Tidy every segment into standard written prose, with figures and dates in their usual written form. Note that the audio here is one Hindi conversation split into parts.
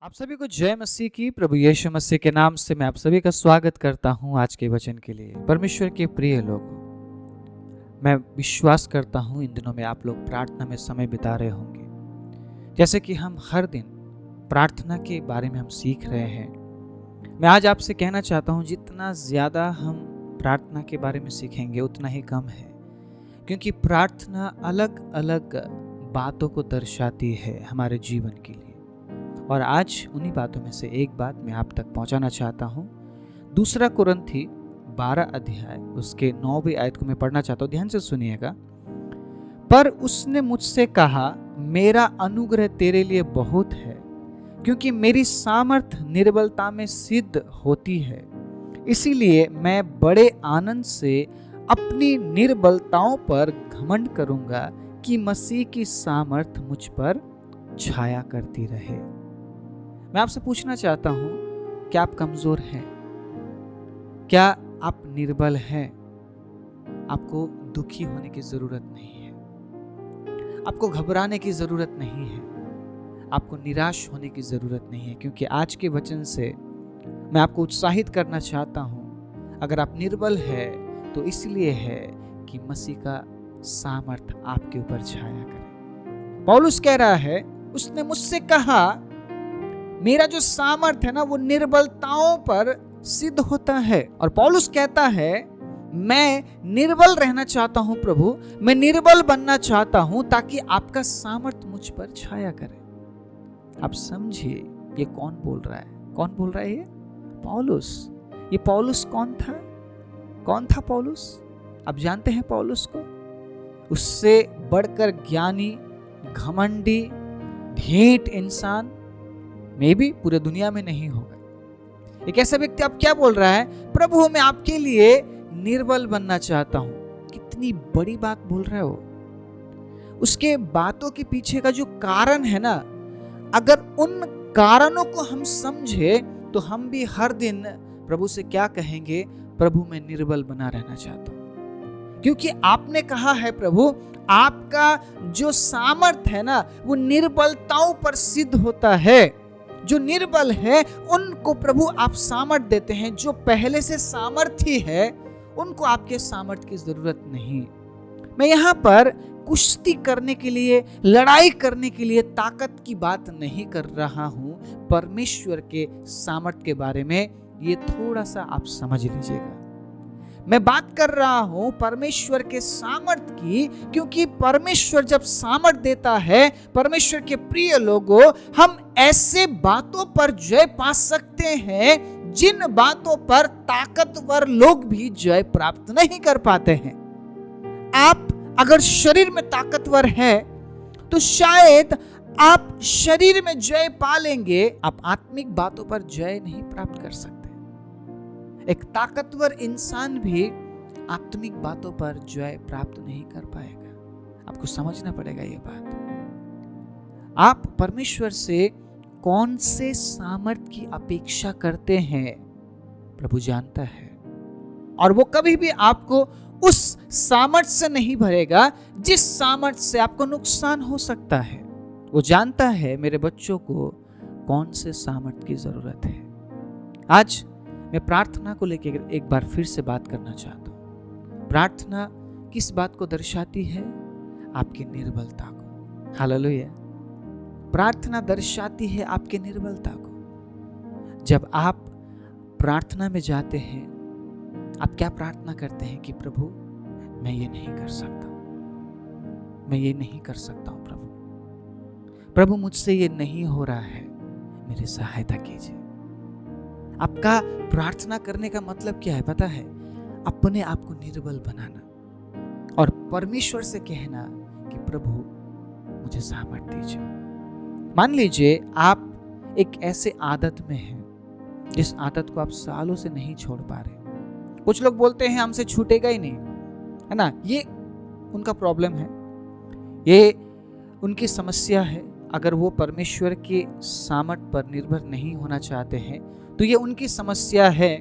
आप सभी को जय मसीह की। प्रभु यीशु मसीह के नाम से मैं आप सभी का स्वागत करता हूं आज के वचन के लिए। परमेश्वर के प्रिय लोगों, मैं विश्वास करता हूं इन दिनों में आप लोग प्रार्थना में समय बिता रहे होंगे। जैसे कि हम हर दिन प्रार्थना के बारे में हम सीख रहे हैं। मैं आज आपसे कहना चाहता हूं जितना ज़्यादा हम प्रार्थना के बारे में सीखेंगे उतना ही कम है, क्योंकि प्रार्थना अलग अलग बातों को दर्शाती है हमारे जीवन के लिए। और आज उन्हीं बातों में से एक बात मैं आप तक पहुंचाना चाहता हूं। 2 कुरिन्थी 12 अध्याय उसके 9वीं आयत को मैं पढ़ना चाहता हूं, ध्यान से सुनिएगा। पर उसने मुझसे कहा, मेरा अनुग्रह तेरे लिए बहुत है, क्योंकि मेरी सामर्थ निर्बलता में सिद्ध होती है। इसीलिए मैं बड़े आनंद से अपनी निर्बलताओं पर घमंड करूंगा कि मसीह की सामर्थ मुझ पर छाया करती रहे। मैं आपसे पूछना चाहता हूं, क्या आप कमजोर हैं? क्या आप निर्बल हैं? आपको दुखी होने की जरूरत नहीं है, आपको घबराने की जरूरत नहीं है, आपको निराश होने की जरूरत नहीं है, क्योंकि आज के वचन से मैं आपको उत्साहित करना चाहता हूं। अगर आप निर्बल है तो इसलिए है कि मसीह का सामर्थ आपके ऊपर छाया करे। पौलुस कह रहा है, उसने मुझसे कहा, मेरा जो सामर्थ है ना वो निर्बलताओं पर सिद्ध होता है। और पौलुस कहता है, मैं निर्बल रहना चाहता हूं प्रभु, मैं निर्बल बनना चाहता हूं ताकि आपका सामर्थ मुझ पर छाया करे। आप समझिए ये कौन बोल रहा है? कौन बोल रहा है? ये पौलुस। ये पौलुस कौन था? कौन था पौलुस? आप जानते हैं पौलुस को? उससे बढ़कर ज्ञानी, घमंडी, ढीठ इंसान मे भी पूरे दुनिया में नहीं होगा। एक ऐसा व्यक्ति अब क्या बोल रहा है, प्रभु मैं आपके लिए निर्बल बनना चाहता हूं। कितनी बड़ी बात बोल रहा है वो। उसके बातों के पीछे का जो कारण है ना, अगर उन कारणों को हम समझे तो हम भी हर दिन प्रभु से क्या कहेंगे, प्रभु मैं निर्बल बना रहना चाहता हूं। क्योंकि आपने कहा है प्रभु, आपका जो सामर्थ है ना वो निर्बलताओं पर सिद्ध होता है। जो निर्बल है उनको प्रभु आप सामर्थ देते हैं। जो पहले से सामर्थी है उनको आपके सामर्थ की जरूरत नहीं। मैं यहाँ पर कुश्ती करने के लिए, लड़ाई करने के लिए ताकत की बात नहीं कर रहा हूं। परमेश्वर के सामर्थ के बारे में ये थोड़ा सा आप समझ लीजिएगा। मैं बात कर रहा हूं परमेश्वर के सामर्थ की, क्योंकि परमेश्वर जब सामर्थ देता है, परमेश्वर के प्रिय लोगों, हम ऐसे बातों पर जय पा सकते हैं जिन बातों पर ताकतवर लोग भी जय प्राप्त नहीं कर पाते हैं। आप अगर शरीर में ताकतवर हैं तो शायद आप शरीर में जय पा लेंगे, आप आत्मिक बातों पर जय नहीं प्राप्त कर सकते। एक ताकतवर इंसान भी आत्मिक बातों पर जय प्राप्त नहीं कर पाएगा। आपको समझना पड़ेगा ये बात। आप परमेश्वर से कौन से सामर्थ की अपेक्षा करते हैं प्रभु जानता है, और वो कभी भी आपको उस सामर्थ से नहीं भरेगा जिस सामर्थ से आपको नुकसान हो सकता है। वो जानता है मेरे बच्चों को कौन से सामर्थ की जरूरत है। आज मैं प्रार्थना को लेकर एक बार फिर से बात करना चाहता हूं। प्रार्थना किस बात को दर्शाती है? आपकी निर्बलता को। हालेलुया। प्रार्थना दर्शाती है आपकी निर्बलता को। जब आप प्रार्थना में जाते हैं, आप क्या प्रार्थना करते हैं कि प्रभु मैं ये नहीं कर सकता, मैं ये नहीं कर सकता हूं प्रभु मुझसे ये नहीं हो रहा है, मेरी सहायता कीजिए। आपका प्रार्थना करने का मतलब क्या है पता है? अपने आप को निर्बल बनाना और परमेश्वर से कहना कि प्रभु मुझे सामर्थ दीजिए। मान लीजिए आप एक ऐसे आदत में हैं जिस आदत को आप सालों से नहीं छोड़ पा रहे। कुछ लोग बोलते हैं हमसे छूटेगा ही नहीं, है ना? ये उनका प्रॉब्लम है, ये उनकी समस्या है। अगर वो परमेश्वर के सामर्थ पर निर्भर नहीं होना चाहते हैं तो ये उनकी समस्या है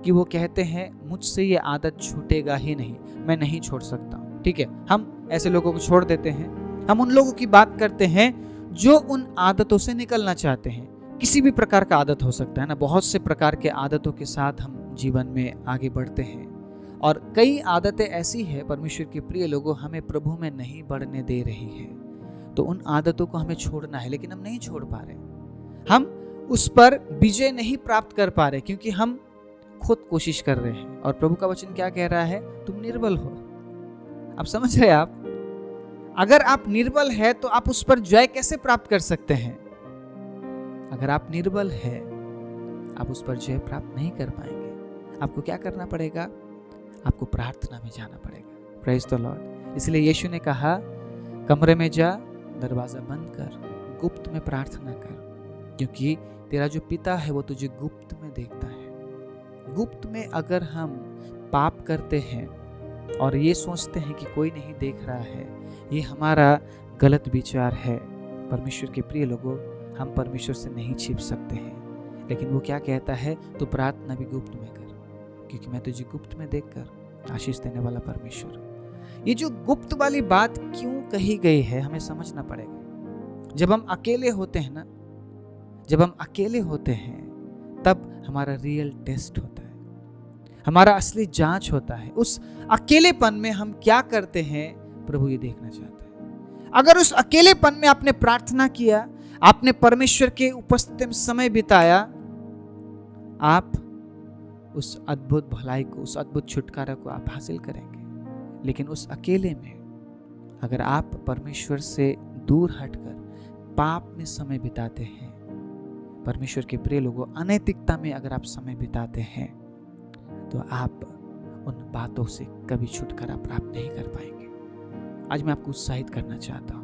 कि वो कहते हैं मुझसे ये आदत छूटेगा ही नहीं, मैं नहीं छोड़ सकता। ठीक है, हम ऐसे लोगों को छोड़ देते हैं। हम उन लोगों की बात करते हैं जो उन आदतों से निकलना चाहते हैं। किसी भी प्रकार का आदत हो सकता है ना, बहुत से प्रकार के आदतों के साथ हम जीवन में आगे बढ़ते हैं और कई आदतें ऐसी है परमेश्वर के प्रिय लोगों हमें प्रभु में नहीं बढ़ने दे रही है। तो उन आदतों को हमें छोड़ना है, लेकिन हम नहीं छोड़ पा रहे, हम उस पर विजय नहीं प्राप्त कर पा रहे क्योंकि हम खुद कोशिश कर रहे हैं। और प्रभु का वचन क्या कह रहा है? तुम निर्बल हो। आप समझ रहे हैं? आप अगर आप निर्बल है तो आप उस पर जय कैसे प्राप्त कर सकते हैं? अगर आप निर्बल है आप उस पर जय प्राप्त नहीं कर पाएंगे। आपको क्या करना पड़ेगा? आपको प्रार्थना में जाना पड़ेगा। Praise the Lord. इसलिए यीशु ने कहा, कमरे में जा, दरवाजा बंद कर, गुप्त में प्रार्थना कर, क्योंकि तेरा जो पिता है वो तुझे गुप्त में देखता है। गुप्त में अगर हम पाप करते हैं और ये सोचते हैं कि कोई नहीं देख रहा है, ये हमारा गलत विचार है। परमेश्वर के प्रिय लोगों, हम परमेश्वर से नहीं छिप सकते हैं, लेकिन वो क्या कहता है? तो प्रार्थना भी गुप्त में कर, क्योंकि मैं तुझे गुप्त में देखकर आशीष देने वाला परमेश्वर। ये जो गुप्त वाली बात क्यों कही गई है हमें समझना पड़ेगा। जब हम अकेले होते हैं ना, जब हम अकेले होते हैं तब हमारा रियल टेस्ट होता है, हमारा असली जांच होता है। उस अकेलेपन में हम क्या करते हैं प्रभु ये देखना चाहता है। अगर उस अकेलेपन में आपने प्रार्थना किया, आपने परमेश्वर के उपस्थिति में समय बिताया, आप उस अद्भुत भलाई को, उस अद्भुत छुटकारा को आप हासिल करेंगे। लेकिन उस अकेले में अगर आप परमेश्वर से दूर हटकर पाप में समय बिताते हैं, परमेश्वर के प्रिय लोगों, अनैतिकता में अगर आप समय बिताते हैं, तो आप उन बातों से कभी छुटकारा प्राप्त नहीं कर पाएंगे। आज मैं आपको उत्साहित करना चाहता हूँ।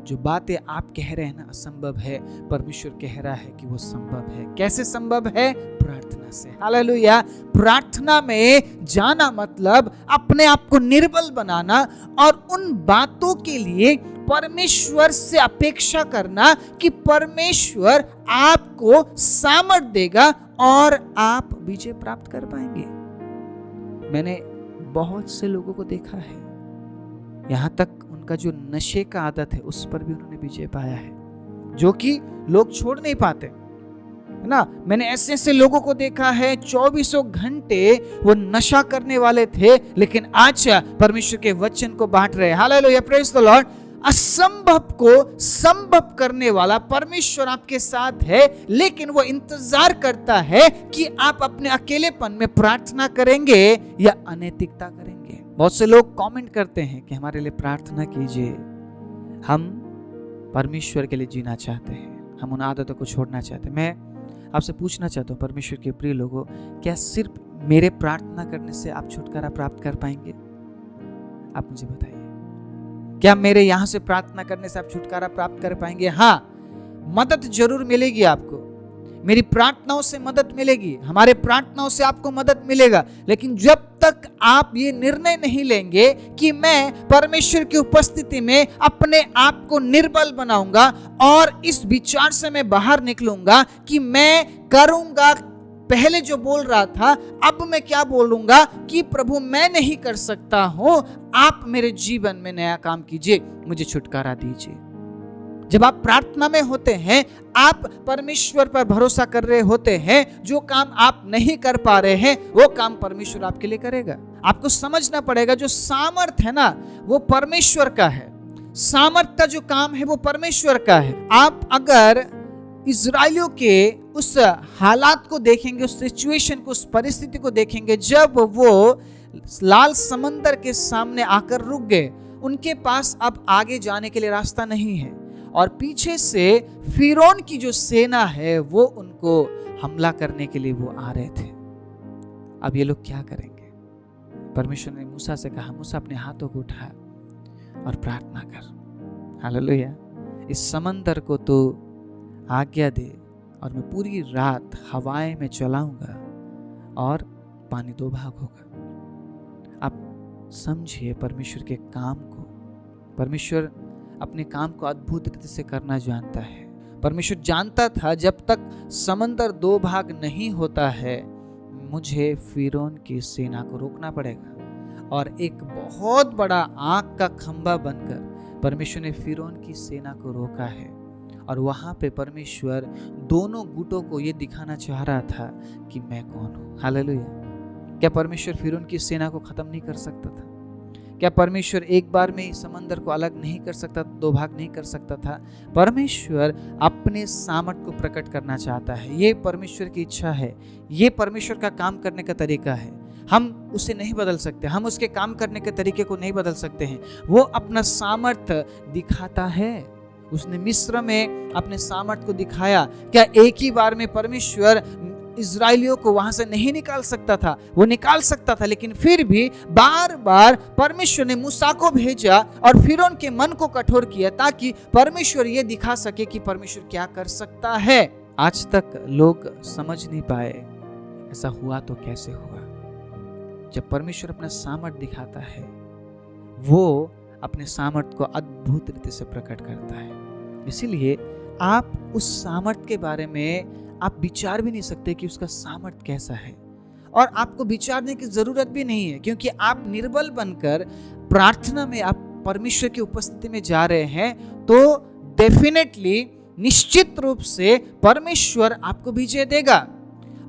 जो बातें आप कह रहे हैं ना असंभव है, परमेश्वर कह रहा है कि वो संभव है। कैसे संभव है? प्रार्थना से। हालेलुया। प्रार्थना में जाना मतलब अपने आप को निर्बल बनाना और उन बातों के लिए परमेश्वर से अपेक्षा करना कि परमेश्वर आपको सामर्थ देगा और आप विजय प्राप्त कर पाएंगे। मैंने बहुत से लोगों को देखा है, यहाँ तक उनका जो नशे का आदत है उस पर भी उन्होंने विजय पाया है, जो कि लोग छोड़ नहीं पाते, है ना। मैंने ऐसे ऐसे लोगों को देखा है 24 घंटे वो नशा करने वाले थे, लेकिन आज परमेश्वर के वचन को बांट रहे। Hallelujah, praise the Lord. असंभव को संभव करने वाला परमेश्वर आपके साथ है, लेकिन वो इंतजार करता है कि आप अपने अकेलेपन में प्रार्थना करेंगे या अनैतिकता करेंगे। बहुत से लोग कमेंट करते हैं कि हमारे लिए प्रार्थना कीजिए, हम परमेश्वर के लिए जीना चाहते हैं, हम उन आदतों को छोड़ना चाहते हैं। मैं आपसे पूछना चाहता हूँ परमेश्वर के प्रिय लोगों, क्या सिर्फ मेरे प्रार्थना करने से आप छुटकारा प्राप्त कर पाएंगे? आप मुझे बताइए, क्या मेरे यहां से प्रार्थना करने से आप छुटकारा प्राप्त कर पाएंगे? हाँ, मदद जरूर मिलेगी आपको, मेरी प्रार्थनाओं से मदद मिलेगी, हमारे प्रार्थनाओं से आपको मदद मिलेगा। लेकिन जब तक आप ये निर्णय नहीं लेंगे कि मैं परमेश्वर की उपस्थिति में अपने आप को निर्बल बनाऊंगा और इस विचार से मैं बाहर निकलूंगा कि मैं करूंगा, पहले जो बोल रहा था अब मैं क्या बोलूंगा कि प्रभु मैं नहीं कर सकता हूं, आप मेरे जीवन में नया काम कीजिए, मुझे छुटकारा दीजिए। जब आप प्रार्थना में होते हैं, आप परमेश्वर पर भरोसा कर रहे होते हैं, जो काम आप नहीं कर पा रहे हैं वो काम परमेश्वर आपके लिए करेगा। आपको समझना पड़ेगा, जो सामर्थ है ना वो परमेश्वर का है, सामर्थ का जो काम है वो परमेश्वर का है। आप अगर इजराइलियों के उस हालात को देखेंगे, उस सिचुएशन को, उस परिस्थिति को देखेंगे, जब वो लाल समंदर के सामने आकर रुक गए, उनके पास अब आगे जाने के लिए रास्ता नहीं है और पीछे से फिरौन की जो सेना है वो उनको हमला करने के लिए वो आ रहे थे। अब ये लोग क्या करेंगे? परमेश्वर ने मूसा से कहा, मूसा अपने हाथों को उठा और प्रार्थना कर। हालेलुया। इस समंदर को तो आज्ञा दे और मैं पूरी रात हवाएं में चलाऊंगा और पानी 2 भाग होगा। आप समझिए परमेश्वर के काम को। परमेश्वर अपने काम को अद्भुत रीति से करना जानता है। परमेश्वर जानता था जब तक समंदर 2 भाग नहीं होता है, मुझे फिरौन की सेना को रोकना पड़ेगा। और एक बहुत बड़ा आग का खंभा बनकर परमेश्वर ने फिरौन की सेना को रोका है और वहाँ पे परमेश्वर दोनों गुटों को ये दिखाना चाह रहा था कि मैं कौन हूँ। हालेलुया। क्या परमेश्वर फिर उनकी सेना को खत्म नहीं कर सकता था? क्या परमेश्वर एक बार में ही समंदर को अलग नहीं कर सकता, दो भाग नहीं कर सकता था? परमेश्वर अपने सामर्थ को प्रकट करना चाहता है। ये परमेश्वर की इच्छा है, ये परमेश्वर का काम करने का तरीका है। हम उसे नहीं बदल सकते, हम उसके काम करने के तरीके को नहीं बदल सकते हैं। वो अपना सामर्थ दिखाता है। उसने मिस्र में अपने सामर्थ को दिखाया। क्या एक ही बार में परमेश्वर इजराइलियों को वहां से नहीं निकाल सकता था? वो निकाल सकता था, लेकिन फिर भी बार बार परमेश्वर ने मूसा को भेजा और फिर उनके मन को कठोर किया ताकि परमेश्वर ये दिखा सके कि परमेश्वर क्या कर सकता है। आज तक लोग समझ नहीं पाए ऐसा हुआ तो कैसे हुआ। जब परमेश्वर अपना सामर्थ दिखाता है, वो अपने सामर्थ को अद्भुत रीति से प्रकट करता है। इसीलिए आप उस सामर्थ के बारे में आप विचार भी नहीं सकते कि उसका सामर्थ कैसा है, और आपको विचारने की जरूरत भी नहीं है, क्योंकि आप निर्बल बनकर प्रार्थना में आप परमेश्वर की उपस्थिति में जा रहे हैं तो डेफिनेटली निश्चित रूप से परमेश्वर आपको विजय देगा।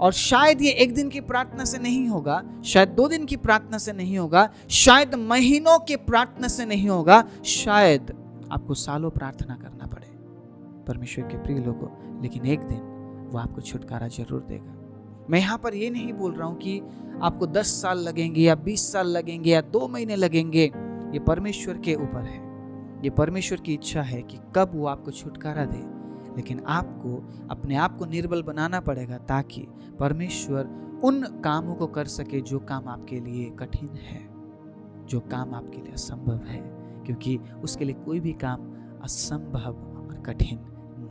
और शायद ये एक दिन की प्रार्थना से नहीं होगा, शायद 2 दिन की प्रार्थना से नहीं होगा, शायद महीनों की प्रार्थना से नहीं होगा, शायद आपको सालों प्रार्थना करना पड़े परमेश्वर के प्रिय लोगों, लेकिन एक दिन वो आपको छुटकारा जरूर देगा। मैं यहाँ पर ये नहीं बोल रहा हूँ कि आपको 10 साल लगेंगे या 20 साल लगेंगे या 2 महीने लगेंगे। ये परमेश्वर के ऊपर है, ये परमेश्वर की इच्छा है कि कब वो आपको छुटकारा दे, लेकिन आपको अपने आप को निर्बल बनाना पड़ेगा ताकि परमेश्वर उन कामों को कर सके जो काम आपके लिए कठिन है, जो काम आपके लिए असंभव है, क्योंकि उसके लिए कोई भी काम असंभव और कठिन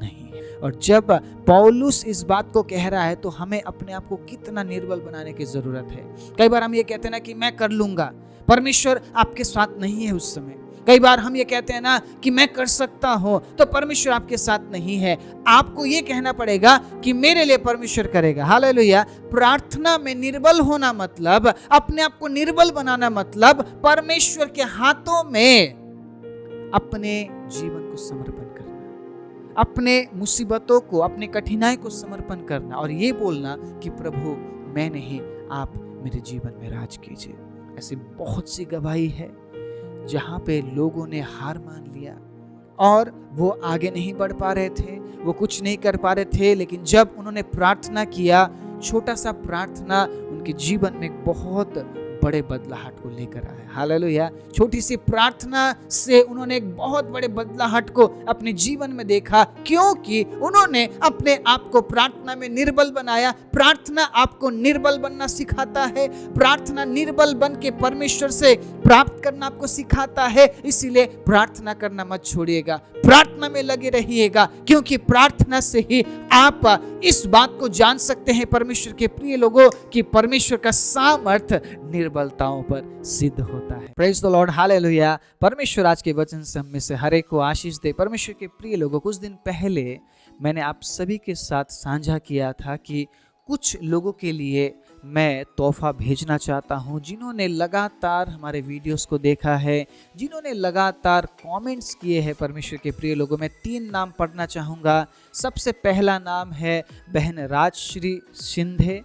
नहीं है। और जब पौलुस इस बात को कह रहा है तो हमें अपने आप को कितना निर्बल बनाने की जरूरत है। कई बार हम ये कहते हैं ना कि मैं कर लूंगा, परमेश्वर आपके साथ नहीं है उस समय। कई बार हम ये कहते हैं ना कि मैं कर सकता हूं, तो परमेश्वर आपके साथ नहीं है। आपको ये कहना पड़ेगा कि मेरे लिए परमेश्वर करेगा। हालेलुया। प्रार्थना में निर्बल होना मतलब, अपने आप को निर्बल बनाना मतलब परमेश्वर के हाथों में अपने जीवन को समर्पण करना, अपने मुसीबतों को, अपने कठिनाई को समर्पण करना और ये बोलना कि प्रभु मैं नहीं, आप मेरे जीवन में राज कीजिए। ऐसी बहुत सी गवाही है जहाँ पे लोगों ने हार मान लिया और वो आगे नहीं बढ़ पा रहे थे, वो कुछ नहीं कर पा रहे थे, लेकिन जब उन्होंने प्रार्थना किया, छोटा सा प्रार्थना उनके जीवन में बहुत बड़े बदलाहट को लेकर आया। हालेलुया। छोटी सी प्रार्थना से उन्होंने एक बहुत बड़े बदलाहट को अपने जीवन में देखा, क्योंकि उन्होंने अपने आप को प्रार्थना में निर्बल बनाया। प्रार्थना आपको निर्बल बनना सिखाता है, प्रार्थना निर्बल बन के परमेश्वर से प्राप्त करना आपको सिखाता है। इसीलिए प्रार्थना करना मत छोड़िएगा, प्रार्थना में लगे रहिएगा, क्योंकि प्रार्थना से ही आप इस बात को जान सकते हैं परमेश्वर के प्रिय लोगों कि परमेश्वर का सामर्थ निर्बलताओं पर सिद्ध होता है। Praise the Lord. हालेलुया। परमेश्वर आज के वचन से हम में से हर एक को आशीष दे। परमेश्वर के प्रिय लोगों, कुछ दिन पहले मैंने आप सभी के साथ साझा किया था कि कुछ लोगों के लिए मैं तोहफा भेजना चाहता हूं, जिन्होंने लगातार हमारे वीडियोस को देखा है, जिन्होंने लगातार कमेंट्स किए हैं। परमेश्वर के प्रिय लोगों, मैं 3 नाम पढ़ना चाहूँगा। सबसे पहला नाम है बहन राजश्री सिंधे,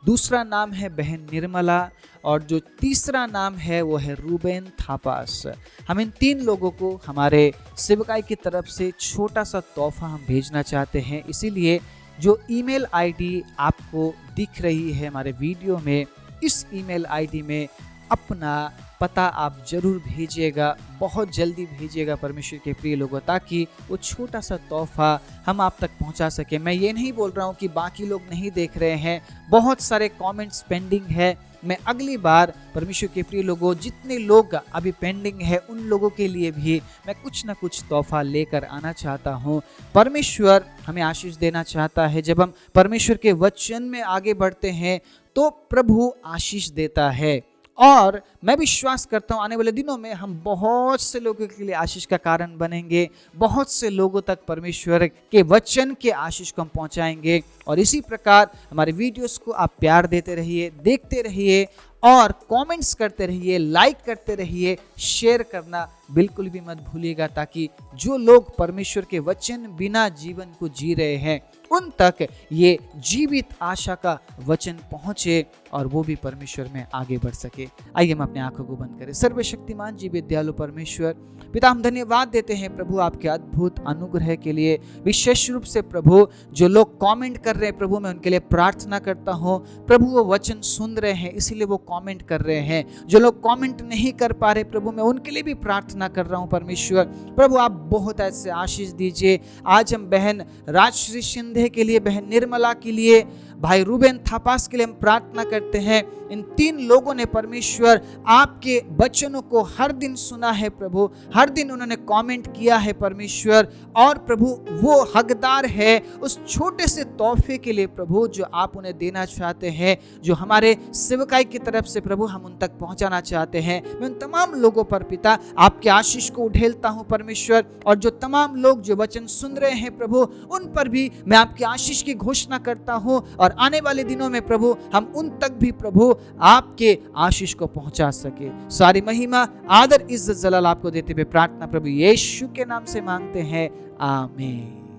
दूसरा नाम है बहन निर्मला, और जो तीसरा नाम है वो है रूबेन थापास। हम इन 3 लोगों को हमारे सेवकाई की तरफ से छोटा सा तोहफा हम भेजना चाहते हैं। इसीलिए जो ईमेल आईडी आपको दिख रही है हमारे वीडियो में, इस ईमेल आईडी में अपना पता आप जरूर भेजिएगा, बहुत जल्दी भेजिएगा परमेश्वर के प्रिय लोगों, ताकि वो छोटा सा तोहफा हम आप तक पहुंचा सके। मैं ये नहीं बोल रहा हूं कि बाकी लोग नहीं देख रहे हैं, बहुत सारे कमेंट्स पेंडिंग है। मैं अगली बार परमेश्वर के प्रिय लोगों, जितने लोग अभी पेंडिंग है उन लोगों के लिए भी मैं कुछ ना कुछ तोहफा लेकर आना चाहता हूँ। परमेश्वर हमें आशीष देना चाहता है। जब हम परमेश्वर के वचन में आगे बढ़ते हैं तो प्रभु आशीष देता है, और मैं विश्वास करता हूँ आने वाले दिनों में हम बहुत से लोगों के लिए आशीष का कारण बनेंगे, बहुत से लोगों तक परमेश्वर के वचन के आशीष को हम पहुँचाएंगे। और इसी प्रकार हमारे वीडियोस को आप प्यार देते रहिए, देखते रहिए, और कमेंट्स करते रहिए, लाइक करते रहिए, शेयर करना बिल्कुल भी मत भूलिएगा, ताकि जो लोग परमेश्वर के वचन बिना जीवन को जी रहे हैं उन तक ये जीवित आशा का वचन पहुंचे और वो भी परमेश्वर में आगे बढ़ सके। आइए हम अपने आंखों को बंद करें। सर्वशक्तिमान जीवित दयालु परमेश्वर पिता, हम धन्यवाद देते हैं प्रभु आपके अद्भुत अनुग्रह के लिए। विशेष रूप से प्रभु जो लोग कमेंट कर रहे हैं प्रभु, मैं उनके लिए प्रार्थना करता हूँ। प्रभु वो वचन सुन रहे हैं इसीलिए वो कमेंट कर रहे हैं। जो लोग कमेंट नहीं कर पा रहे प्रभु, मैं उनके लिए भी प्रार्थना कर रहा हूँ परमेश्वर। प्रभु आप बहुत ऐसे आशीष दीजिए। आज हम बहन राजश्री शिंदे के लिए, बहन निर्मला के लिए, भाई रूबेन थापास के लिए हम प्रार्थना करते हैं। इन 3 लोगों ने परमेश्वर आपके वचनों को हर दिन सुना है प्रभु, हर दिन उन्होंने कमेंट किया है परमेश्वर, और प्रभु वो हकदार है उस छोटे से तोहफे के लिए प्रभु जो आप उन्हें देना चाहते हैं, जो हमारे सेवकाई की तरफ से प्रभु हम उन तक पहुंचाना चाहते हैं। मैं उन तमाम लोगों पर पिता आपके आशीष को उड़ेलता हूं परमेश्वर, और जो तमाम लोग जो वचन सुन रहे हैं प्रभु, उन पर भी मैं आपके आशीष की घोषणा करता हूं, और आने वाले दिनों में प्रभु हम उन तक भी प्रभु आपके आशीष को पहुंचा सके। सारी महिमा, आदर, इज्जत, जलाल आपको देते हुए प्रार्थना प्रभु यीशु के नाम से मांगते हैं, आमीन।